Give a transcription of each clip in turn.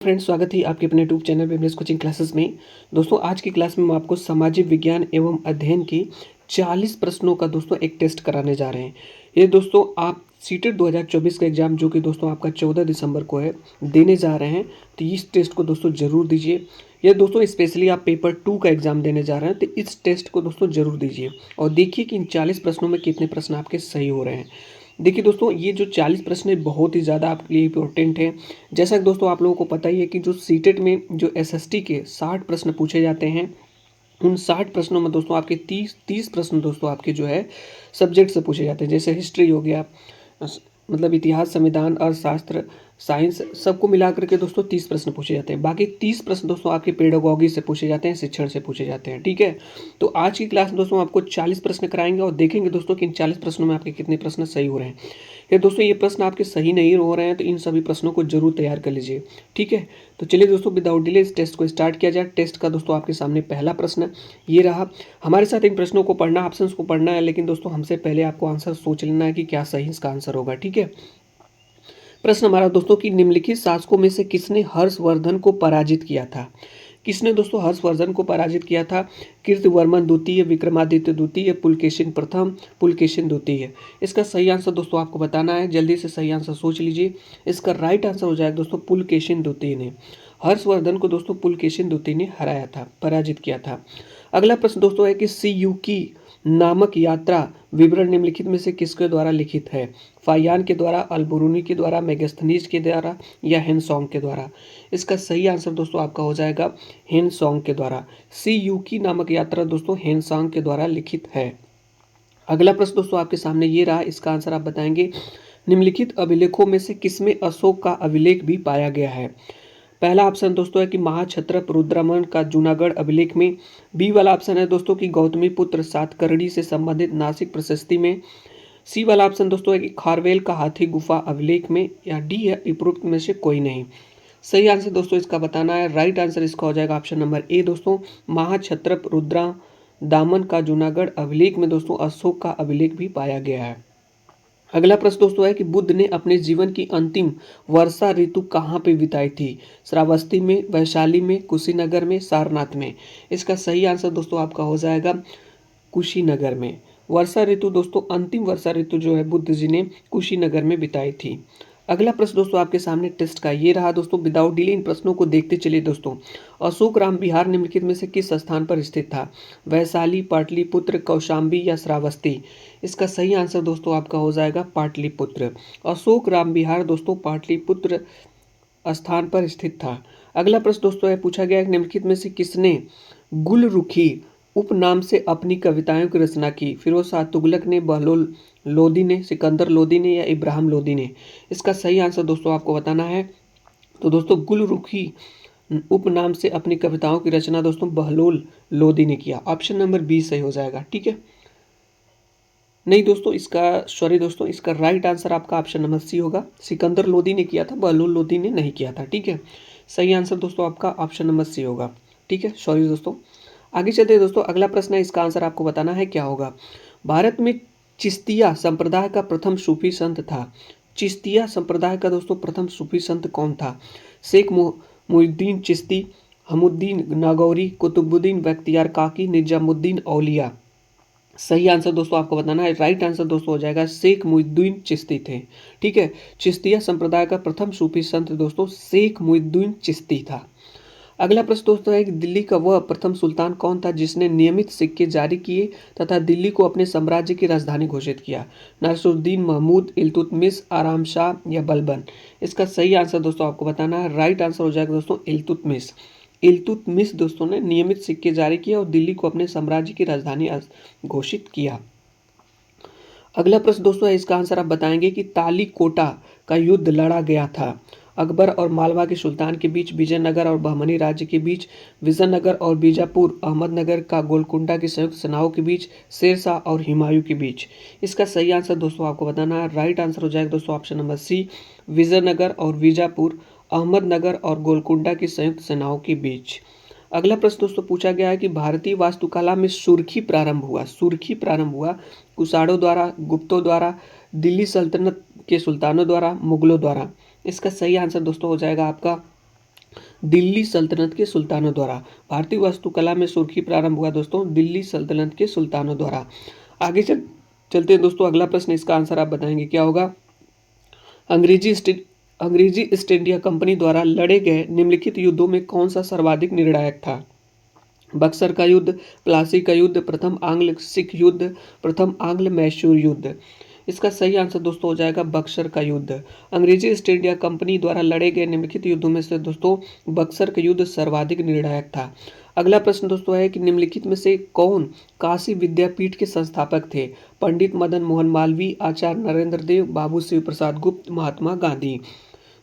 Friends, स्वागत है आपके अपने YouTube channel business coaching classes में। दोस्तों, आज की क्लास में हम आपको सामाजिक विज्ञान एवं अध्ययन की 40 प्रश्नों का दोस्तों एक टेस्ट कराने जा रहे हैं। ये दोस्तों आप सीटेट 2024 का एग्जाम जो कि दोस्तों आपका 14 दिसंबर को है, देने जा रहे हैं। तो इस टेस्ट को दोस्तों ज़रूर दीजिए। ये दोस्तों स्पेशली आप पेपर 2 का एग्जाम देने जा रहे हैं, तो इस टेस्ट को दोस्तों ज़रूर दीजिए और देखिए कि इन 40 प्रश्नों में कितने प्रश्न आपके सही हो रहे हैं। देखिए दोस्तों, ये जो 40 प्रश्न है बहुत ही ज़्यादा आपके लिए इम्पोर्टेंट है। जैसा कि दोस्तों आप लोगों को पता ही है कि जो सीटेट में जो एसएसटी के 60 प्रश्न पूछे जाते हैं, उन 60 प्रश्नों में दोस्तों आपके 30 प्रश्न दोस्तों आपके जो है सब्जेक्ट से पूछे जाते हैं। जैसे हिस्ट्री हो गया, मतलब इतिहास, संविधान, अर्थशास्त्र, साइंस, सबको मिला करके दोस्तों 30 प्रश्न पूछे जाते हैं। बाकी 30 प्रश्न दोस्तों आपके पेडागॉजी से पूछे जाते हैं, शिक्षण से पूछे जाते हैं। ठीक है, तो आज की क्लास में दोस्तों आपको 40 प्रश्न कराएंगे और देखेंगे दोस्तों कि इन 40 प्रश्नों में आपके कितने प्रश्न सही हो रहे हैं। या दोस्तों ये प्रश्न आपके सही नहीं हो रहे हैं तो इन सभी प्रश्नों को जरूर तैयार कर लीजिए। ठीक है, तो चलिए दोस्तों विदाउट डिले इस टेस्ट को स्टार्ट किया जाए। टेस्ट का दोस्तों आपके सामने पहला प्रश्न ये रहा। हमारे साथ इन प्रश्नों को पढ़ना, ऑप्शंस को पढ़ना है, लेकिन दोस्तों हमसे पहले आपको आंसर सोच लेना है कि क्या सही इसका आंसर होगा। ठीक है, प्रश्न हमारा दोस्तों कि निम्नलिखित शासकों में से किसने हर्षवर्धन को पराजित किया था। किसने दोस्तों हर्षवर्धन को पराजित किया था? कीर्तिवर्मन द्वितीय, विक्रमादित्य द्वितीय, पुलकेशिन प्रथम, पुलकेशिन द्वितीय। इसका सही आंसर दोस्तों आपको बताना है। जल्दी से सही आंसर सोच लीजिए। इसका राइट आंसर हो जाएगा दोस्तों पुलकेशिन द्वितीय ने। हर्षवर्धन को दोस्तों पुलकेशिन द्वितीय ने हराया था, पराजित किया था। अगला प्रश्न दोस्तों है कि सीयूकी नामक यात्रा विवरण निम्नलिखित में से किसके द्वारा लिखित है? फायान के द्वारा, अल्बरूनी के द्वारा, मेगास्थनीज के द्वारा या हेनसोंग के द्वारा। इसका सही आंसर दोस्तों आपका हो जाएगा हेनसोंग के द्वारा। सीयूकी नामक यात्रा दोस्तों हेनसोंग के द्वारा लिखित है। अगला प्रश्न दोस्तों आपके सामने ये रहा। इसका आंसर आप बताएंगे। निम्नलिखित अभिलेखों में से किसमें अशोक का अभिलेख भी पाया गया है? पहला ऑप्शन दोस्तों है कि महाक्षत्रप रुद्रमन का जूनागढ़ अभिलेख में। बी वाला ऑप्शन है दोस्तों कि गौतमी पुत्र सातकर्णी से संबंधित नासिक प्रशस्ति में। सी वाला ऑप्शन दोस्तों है कि खारवेल का हाथी गुफा अभिलेख में। या डी है उपरोक्त में से कोई नहीं। सही आंसर दोस्तों इसका बताना है। राइट आंसर इसका हो जाएगा ऑप्शन नंबर ए दोस्तों, महाक्षत्रप रुद्रा दामन का जूनागढ़ अभिलेख में दोस्तों अशोक का अभिलेख भी पाया गया है। अगला प्रश्न दोस्तों है कि बुद्ध ने अपने जीवन की अंतिम वर्षा ऋतु कहाँ पे बिताई थी? श्रावस्ती में, वैशाली में, कुशीनगर में, सारनाथ में। इसका सही आंसर दोस्तों आपका हो जाएगा कुशीनगर में। वर्षा ऋतु दोस्तों, अंतिम वर्षा ऋतु जो है बुद्ध जी ने कुशीनगर में बिताई थी। अगला प्रश्न दोस्तों आपके सामने टेस्ट का ये रहा दोस्तों। विदाउट डिले इन प्रश्नों को देखते चलिए दोस्तों। अशोक राम विहार निम्नलिखित में से किस स्थान पर स्थित था? वैशाली, पाटलिपुत्र, कौशाम्बी या श्रावस्ती। इसका सही आंसर दोस्तों आपका हो जाएगा पाटलिपुत्र। अशोक राम विहार दोस्तों पाटलिपुत्र स्थान पर स्थित था। अगला प्रश्न दोस्तों है पूछा गया कि निम्नलिखित में से किसने गुलरुखी उपनाम से अपनी कविताओं की रचना की? फिरोज शाह तुगलक ने, बहलोल लोदी ने, सिकंदर लोदी ने या इब्राहिम लोदी ने। इसका सही आंसर दोस्तों आपको बताना है। तो दोस्तों गुलरुखी उपनाम से अपनी कविताओं की रचना दोस्तों बहलोल लोदी ने किया। ऑप्शन नंबर बी सही हो जाएगा। ठीक है, नहीं दोस्तों, इसका राइट आंसर आपका ऑप्शन नंबर सी होगा। सिकंदर लोदी ने किया था, बहलोल लोदी ने नहीं किया था। ठीक है, सही आंसर दोस्तों आपका ऑप्शन नंबर सी होगा। ठीक है, सॉरी दोस्तों। आगे चलते हैं दोस्तों। अगला प्रश्न है, इसका आंसर आपको बताना है क्या होगा। भारत में चिश्तिया संप्रदाय का प्रथम सूफी संत था। चिश्तिया संप्रदाय का दोस्तों प्रथम सूफी संत कौन था? शेख मुहिउद्दीन चिश्ती, हमउद्दीन नागौरी, कुतुबुद्दीन बख्तियार काकी, निजामुद्दीन औलिया। सही आंसर दोस्तों आपको बताना है। राइट आंसर दोस्तों हो जाएगा शेख मुहिउद्दीन चिश्ती थे। ठीक है, चिश्तिया संप्रदाय का प्रथम सूफी संत दोस्तों शेख मुहिउद्दीन चिश्ती था। अगला प्रश्न दोस्तों है कि दिल्ली का वह प्रथम सुल्तान कौन था जिसने नियमित सिक्के जारी किए तथा दिल्ली को अपने साम्राज्य की राजधानी घोषित किया? नासिरुद्दीन महमूद, इल्तुतमिश, आराम शाह या बलबन। इसका सही आंसर दोस्तों आपको बताना है। राइट आंसर हो जाएगा दोस्तों इल्तुतमिश। इल्तुतमिश दोस्तों ने नियमित सिक्के जारी किए और दिल्ली को अपने साम्राज्य की राजधानी घोषित किया। अगला प्रश्न दोस्तों है, इसका आंसर आप बताएंगे कि तालीकोटा का युद्ध लड़ा गया था अकबर और मालवा के सुल्तान के बीच, विजयनगर और बहमनी राज्य के बीच, विजयनगर और बीजापुर अहमदनगर का गोलकुंडा की संयुक्त सेनाओं के बीच, शेरशाह और हुमायूं के बीच। इसका सही आंसर दोस्तों आपको बताना है। राइट आंसर हो जाएगा दोस्तों ऑप्शन नंबर सी, विजयनगर और बीजापुर अहमदनगर और गोलकुंडा की संयुक्त सेनाओं के बीच। अगला प्रश्न दोस्तों पूछा गया है कि भारतीय वास्तुकला में सुर्खी प्रारंभ हुआ कुषाणों द्वारा, गुप्तों द्वारा, दिल्ली सल्तनत के सुल्तानों द्वारा, मुगलों द्वारा। इसका सही आंसर दोस्तों हो जाएगा आपका दिल्ली सल्तनत के सुल्तानों द्वारा। भारतीय वास्तुकला में सुर्खी प्रारंभ हुआ दोस्तों दिल्ली सल्तनत के सुल्तानों द्वारा। आगे चलते हैं दोस्तों, अगला प्रश्न, इसका आंसर आप बताएंगे क्या होगा। अंग्रेजी ईस्ट इंडिया कंपनी द्वारा लड़े गए निम्नलिखित युद्धों में कौन सा सर्वाधिक निर्णायक था। बक्सर का युद्ध, प्लासी का युद्ध, प्रथम आंग्ल सिख युद्ध, प्रथम आंग्ल मैसूर युद्ध। इसका सही आंसर दोस्तों हो जाएगा बक्सर का युद्ध। अंग्रेजी ईस्ट इंडिया कंपनी द्वारा लड़े गए निम्नलिखित युद्धों में से दोस्तों बक्सर का युद्ध सर्वाधिक निर्णायक था। अगला प्रश्न दोस्तों है कि निम्नलिखित में से कौन काशी विद्यापीठ के संस्थापक थे। पंडित मदन मोहन मालवीय, आचार्य नरेंद्र देव, बाबू शिव प्रसाद गुप्त, महात्मा गांधी।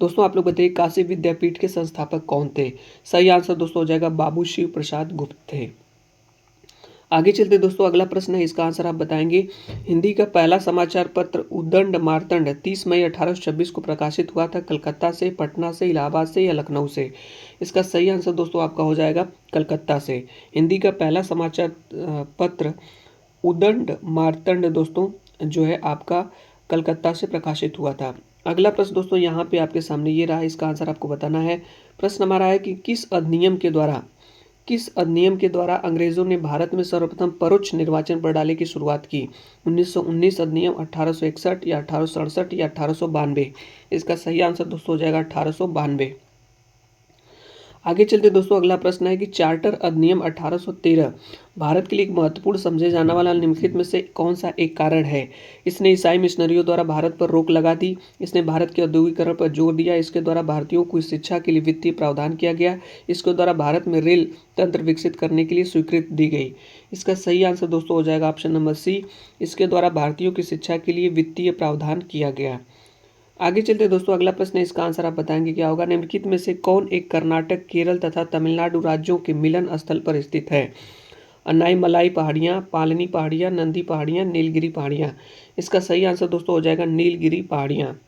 दोस्तों आप लोग बताइए काशी विद्यापीठ के संस्थापक कौन थे। सही आंसर दोस्तों हो जाएगा बाबू शिव प्रसाद गुप्त थे। आगे चलते दोस्तों, अगला प्रश्न है, इसका आंसर आप बताएंगे। हिंदी का पहला समाचार पत्र उद्दंड मार्तंड 30 मई 1826 को प्रकाशित हुआ था। कलकत्ता से, पटना से, इलाहाबाद से या लखनऊ से। इसका सही आंसर दोस्तों आपका हो जाएगा कलकत्ता से। हिंदी का पहला समाचार पत्र उद्दंड मार्तंड दोस्तों जो है आपका कलकत्ता से प्रकाशित हुआ था। अगला प्रश्न दोस्तों यहाँ पे आपके सामने ये रहा, इसका आंसर आपको बताना है। प्रश्न हमारा है कि किस अधिनियम के द्वारा अंग्रेजों ने भारत में सर्वप्रथम परोक्ष निर्वाचन प्रणाली की शुरुआत की। 1919 अधिनियम, 1861 या 1867 या 1892। इसका सही आंसर दोस्तों हो जाएगा 1892। आगे चलते दोस्तों, अगला प्रश्न है कि चार्टर अधिनियम 1813 भारत के लिए एक महत्वपूर्ण समझे जाने वाला निम्नलिखित में से कौन सा एक कारण है। इसने ईसाई मिशनरियों द्वारा भारत पर रोक लगा दी। इसने भारत के औद्योगिकरण पर जोर दिया। इसके द्वारा भारतीयों को शिक्षा के लिए वित्तीय प्रावधान किया गया। इसके द्वारा भारत में रेल तंत्र विकसित करने के लिए स्वीकृति दी गई। इसका सही आंसर दोस्तों हो जाएगा ऑप्शन नंबर सी। इसके द्वारा भारतीयों की शिक्षा के लिए वित्तीय प्रावधान किया गया। आगे चलते दोस्तों, अगला प्रश्न है, इसका आंसर आप बताएंगे क्या होगा। निम्नलिखित में से कौन एक कर्नाटक, केरल तथा तमिलनाडु राज्यों के मिलन स्थल पर स्थित है। अन्नाईमलाई पहाड़ियाँ, पालनी पहाड़ियाँ, नंदी पहाड़ियाँ, नीलगिरी पहाड़ियाँ। इसका सही आंसर दोस्तों हो जाएगा नीलगिरी पहाड़ियाँ।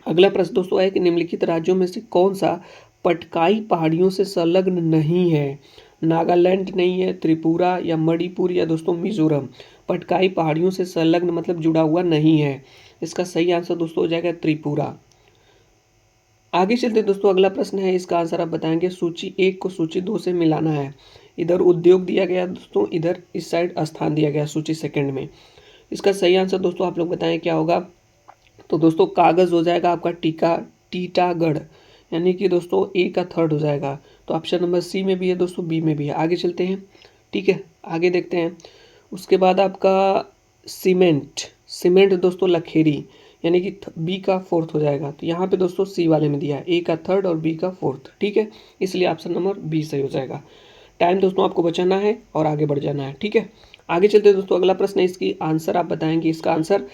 अगला प्रश्न दोस्तों है कि निम्नलिखित राज्यों में से कौन सा पटकाई पहाड़ियों से संलग्न नहीं है। नागालैंड नहीं है, त्रिपुरा या मणिपुर या दोस्तों मिजोरम। पटकाई पहाड़ियों से संलग्न मतलब जुड़ा हुआ नहीं है। इसका सही आंसर दोस्तों हो जाएगा त्रिपुरा। आगे चलते दोस्तों, अगला प्रश्न है, इसका आंसर आप बताएंगे। सूची 1 को सूची 2 से मिलाना है। इधर उद्योग दिया गया दोस्तों, इधर इस साइड स्थान दिया गया सूची सेकंड में। इसका सही आंसर दोस्तों आप लोग बताएं क्या होगा। तो दोस्तों कागज हो जाएगा आपका टीटागढ़, यानी कि दोस्तों ए का थर्ड हो जाएगा। तो ऑप्शन नंबर सी में भी है दोस्तों, बी में भी है। आगे चलते हैं, ठीक है, आगे देखते हैं। उसके बाद आपका सीमेंट दोस्तों लखेरी, यानी कि बी का फोर्थ हो जाएगा। तो यहाँ पे दोस्तों सी वाले में दिया है ए का थर्ड और बी का फोर्थ, ठीक है, इसलिए ऑप्शन नंबर बी सही हो जाएगा। टाइम दोस्तों आपको बचाना है और आगे बढ़ जाना है, ठीक है। आगे चलते हैं दोस्तों, अगला प्रश्न है, इसकी आंसर आप बताएंगे। इसका आंसर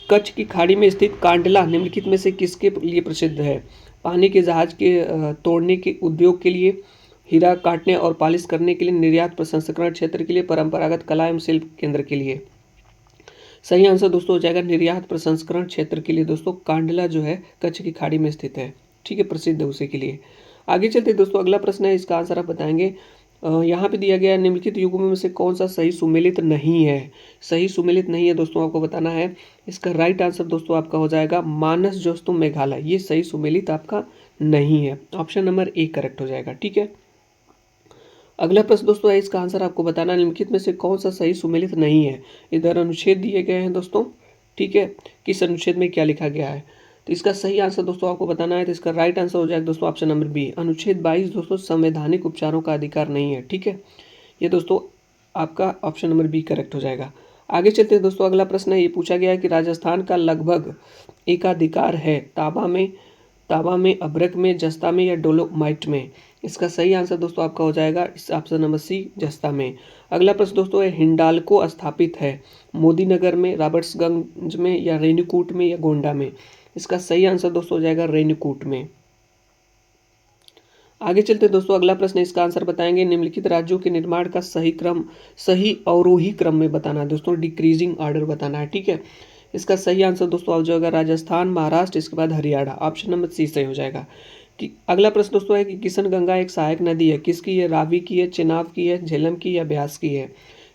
कच्छ की खाड़ी में स्थित कांडला निम्नलिखित में से किसके लिए प्रसिद्ध है। पानी के जहाज के तोड़ने के उद्योग के लिए, हीरा काटने और पॉलिश करने के लिए, निर्यात प्रसंस्करण क्षेत्र के लिए, परंपरागत कला एवं शिल्प केंद्र के लिए। सही आंसर दोस्तों हो जाएगा निर्यात प्रसंस्करण क्षेत्र के लिए। दोस्तों कांडला जो है कच्छ की खाड़ी में स्थित है, ठीक है, प्रसिद्ध है उसी के लिए। आगे चलते दोस्तों, अगला प्रश्न है, इसका आंसर आप बताएंगे। यहाँ पे दिया गया निम्नलिखित युगों में से कौन सा सही सुमेलित नहीं है। सही सुमेलित नहीं है दोस्तों आपको बताना है। इसका राइट आंसर दोस्तों आपका हो जाएगा मानस दोस्तों मेघालय, ये सही सुमेलित आपका नहीं है। ऑप्शन नंबर ए करेक्ट हो जाएगा, ठीक है। अगला प्रश्न दोस्तों है, इसका आंसर आपको बताना निम्नलिखित में से कौन सा सही सुमेलित नहीं है। इधर अनुच्छेद दिए गए हैं दोस्तों, ठीक है, किस अनुच्छेद में क्या लिखा गया है। तो इसका सही आंसर दोस्तों आपको बताना है। तो इसका राइट आंसर हो जाएगा दोस्तों ऑप्शन नंबर बी, अनुच्छेद 22 दोस्तों संवैधानिक उपचारों का अधिकार नहीं है, ठीक है। ये दोस्तों आपका ऑप्शन नंबर बी करेक्ट हो जाएगा। आगे चलते हैं दोस्तों, अगला प्रश्न है, ये पूछा गया है कि राजस्थान का लगभग एकाधिकार है ताबा में, अभ्रक में, जस्ता में या डोलोमाइट में। इसका सही आंसर दोस्तों आपका हो जाएगा ऑप्शन नंबर सी, जस्ता में। अगला प्रश्न दोस्तों है, हिंडाल्को स्थापित है मोदीनगर में, रॉबर्ट्सगंज में या रेनीकूट में या गोंडा में। इसका सही आंसर दोस्तों हो जाएगा रेनीकूट में। आगे चलते दोस्तों, अगला प्रश्न है, इसका आंसर बताएंगे। निम्नलिखित राज्यों के निर्माण का सही अवरोही क्रम में बताना है दोस्तों, डिक्रीजिंग ऑर्डर बताना है, ठीक है। इसका सही आंसर दोस्तों आ जाएगा राजस्थान, महाराष्ट्र, इसके बाद हरियाणा। ऑप्शन नंबर सी सही हो जाएगा। कि अगला प्रश्न दोस्तों है कि किशन गंगा एक सहायक नदी है, किसकी है, रावी की है, चेनाब की है, झेलम की या ब्यास की है।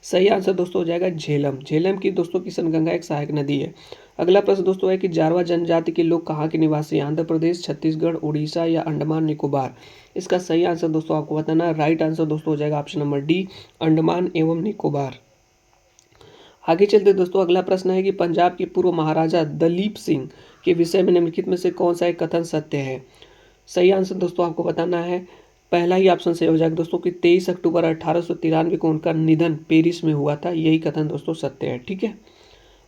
सही आंसर दोस्तों हो जाएगा झेलम। झेलम की दोस्तों किशनगंगा एक सहायक नदी है। अगला प्रश्न दोस्तों है कि जारवा जनजाति के लोग कहाँ के निवासी हैं? आंध्र प्रदेश, छत्तीसगढ़, उड़ीसा या अंडमान निकोबार? इसका सही आंसर दोस्तों आपको बताना है। राइट आंसर दोस्तों हो जाएगा ऑप्शन नंबर डी, अंडमान एवं निकोबार। आगे चलते दोस्तों अगला प्रश्न है कि पंजाब के पूर्व महाराजा दलीप सिंह के विषय में निम्नलिखित में से कौन सा एक कथन सत्य है? सही आंसर दोस्तों आपको बताना है। पहला ही ऑप्शन सही हो जाएगा दोस्तों कि 23 अक्टूबर 1893 को उनका निधन पेरिस में हुआ था। यही कथन दोस्तों सत्य है। ठीक है,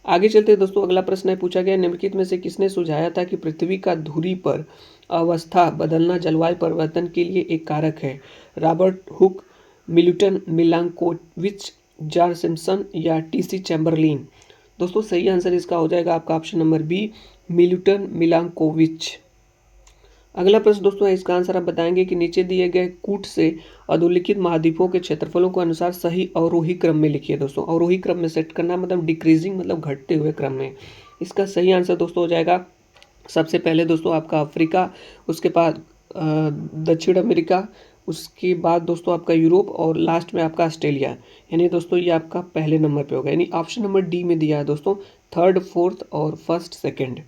आगे चलते दोस्तों अगला प्रश्न है पूछा गया निम्नलिखित में से किसने सुझाया था कि पृथ्वी का धुरी पर अवस्था बदलना जलवायु परिवर्तन के लिए एक कारक है? Robert Hooke, Milton Milankovitch, George Simpson या टीसी चैम्बरलिन? दोस्तों सही आंसर इसका हो जाएगा आपका option number B, Milton Milankovitch. अगला प्रश्न दोस्तों है इसका आंसर आप बताएंगे कि नीचे दिए गए कूट से अधोलिखित महाद्वीपों के क्षेत्रफलों के अनुसार सही अवरोही क्रम में लिखिए। दोस्तों अवरोही क्रम में सेट करना मतलब डिक्रीजिंग मतलब घटते हुए क्रम में। इसका सही आंसर दोस्तों हो जाएगा सबसे पहले दोस्तों आपका अफ्रीका, उसके बाद दक्षिण अमेरिका, उसके बाद दोस्तों आपका यूरोप और लास्ट में आपका ऑस्ट्रेलिया। यानी दोस्तों ये आपका पहले नंबर पे होगा। यानी ऑप्शन नंबर डी में दिया है दोस्तों थर्ड, फोर्थ और फर्स्ट, सेकंड।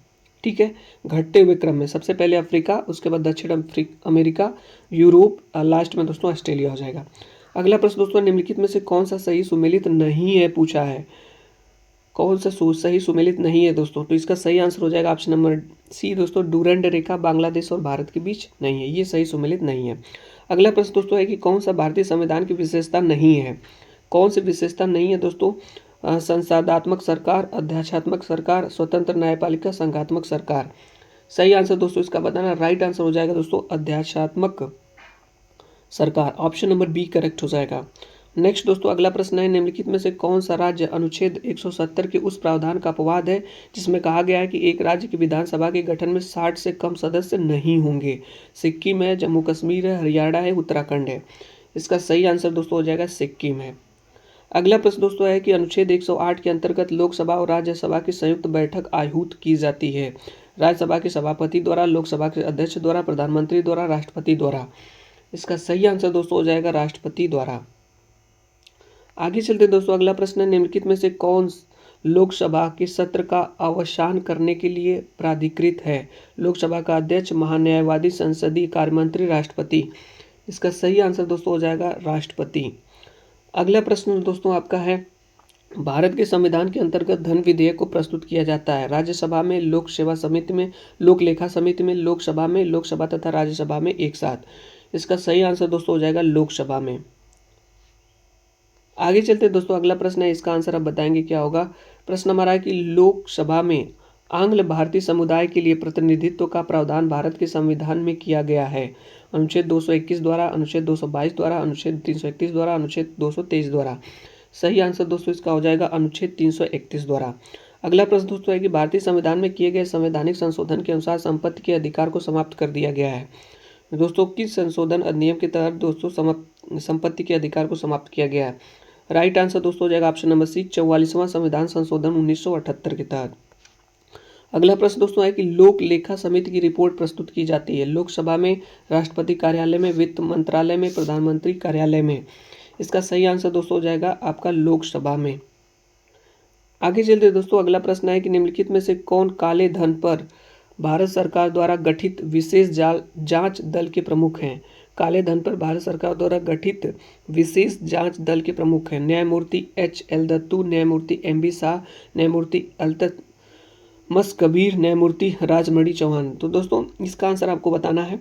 ठीक है, घटते हुए क्रम में सबसे पहले अफ्रीका, उसके बाद दक्षिण अमेरिका, यूरोप, लास्ट में दोस्तों ऑस्ट्रेलिया हो जाएगा। अगला प्रश्न दोस्तों निम्नलिखित में से कौन सा सही सुमेलित नहीं है पूछा है? कौन सा सही सुमेलित नहीं है दोस्तों? तो इसका सही आंसर हो जाएगा ऑप्शन नंबर सी दोस्तों, डूरंड रेखा बांग्लादेश और भारत के बीच नहीं है, ये सही सुमेलित नहीं है। अगला प्रश्न दोस्तों है कि कौन सा भारतीय संविधान की विशेषता नहीं है? कौन सी विशेषता नहीं है दोस्तों? संसदात्मक सरकार, अध्यक्षात्मक सरकार, स्वतंत्र न्यायपालिका, संघात्मक सरकार? सही आंसर दोस्तों इसका बताना। राइट आंसर हो जाएगा दोस्तों अध्यक्षात्मक सरकार, ऑप्शन नंबर बी करेक्ट हो जाएगा। नेक्स्ट दोस्तों अगला प्रश्न है निम्नलिखित में से कौन सा राज्य अनुच्छेद 170 के उस प्रावधान का अपवाद है जिसमें कहा गया है कि एक राज्य की विधानसभा के गठन में 60 से कम सदस्य नहीं होंगे? सिक्किम है, जम्मू कश्मीर है, हरियाणा है, उत्तराखंड है? इसका सही आंसर दोस्तों हो जाएगा सिक्किम है। अगला प्रश्न दोस्तों है कि अनुच्छेद 108 के अंतर्गत लोकसभा और राज्यसभा की संयुक्त बैठक आहूत की जाती है? राज्यसभा के सभापति द्वारा, लोकसभा के अध्यक्ष द्वारा, प्रधानमंत्री द्वारा, राष्ट्रपति द्वारा? इसका सही आंसर दोस्तों हो जाएगा राष्ट्रपति द्वारा। आगे चलते दोस्तों अगला प्रश्न है निम्नलिखित में से कौन लोकसभा के सत्र का अवसान करने के लिए प्राधिकृत है? लोकसभा का अध्यक्ष, महान्यायवादी, संसदीय कार्यमंत्री, राष्ट्रपति? इसका सही आंसर दोस्तों हो जाएगा राष्ट्रपति। अगला प्रश्न दोस्तों आपका है भारत के संविधान के अंतर्गत धन विधेयक को प्रस्तुत किया जाता है? राज्यसभा में, लोक सेवा समिति में, लोक लेखा समिति में, लोकसभा में, लोकसभा तथा राज्यसभा में एक साथ? इसका सही आंसर दोस्तों हो जाएगा लोकसभा में। आगे चलते दोस्तों अगला प्रश्न है इसका आंसर आप बताएंगे क्या होगा? प्रश्न हमारा है कि लोकसभा में आंग्ल भारतीय समुदाय के लिए प्रतिनिधित्व का प्रावधान भारत के संविधान में किया गया है? अनुच्छेद 221 द्वारा, अनुच्छेद 222 द्वारा, अनुच्छेद 331 द्वारा, अनुच्छेद 223 द्वारा? सही आंसर दोस्तों इसका हो जाएगा अनुच्छेद 331 द्वारा। अगला प्रश्न दोस्तों है कि भारतीय संविधान में किए गए संवैधानिक संशोधन के अनुसार संपत्ति के अधिकार को समाप्त कर दिया गया है? दोस्तों किस संशोधन अधिनियम के तहत दोस्तों संपत्ति के अधिकार को समाप्त किया गया है? राइट आंसर दोस्तों हो जाएगा ऑप्शन नंबर सी, 44वां संविधान संशोधन 1978 के तहत। अगला प्रश्न दोस्तों है कि लोक लेखा समिति की रिपोर्ट प्रस्तुत की जाती है? लोकसभा में, राष्ट्रपति कार्यालय में, वित्त मंत्रालय में, प्रधानमंत्री कार्यालय में? इसका सही आंसर दोस्तों हो जाएगा आपका लोकसभा में। आगे चलते दोस्तों अगला प्रश्न है कि निम्नलिखित में से कौन काले धन पर भारत सरकार द्वारा गठित विशेष जांच दल के प्रमुख हैं? काले धन पर भारत सरकार द्वारा गठित विशेष जांच दल के प्रमुख हैं? न्यायमूर्ति एच.एल. दत्तू, न्यायमूर्ति एम.बी. शाह, न्यायमूर्ति अल्तमश कबीर, न्यायमूर्ति राजमणि चौहान? तो दोस्तों इसका आंसर आपको बताना है।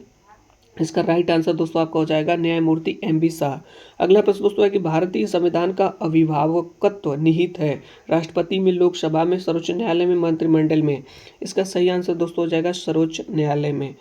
इसका राइट आंसर दोस्तों आपका हो जाएगा न्यायमूर्ति एम.बी. शाह। अगला प्रश्न दोस्तों है कि भारतीय संविधान का अभिभावकत्व निहित है? राष्ट्रपति में, लोकसभा में, सर्वोच्च न्यायालय में, मंत्रिमंडल में? इसका सही आंसर दोस्तों हो जाएगा सर्वोच्च न्यायालय में।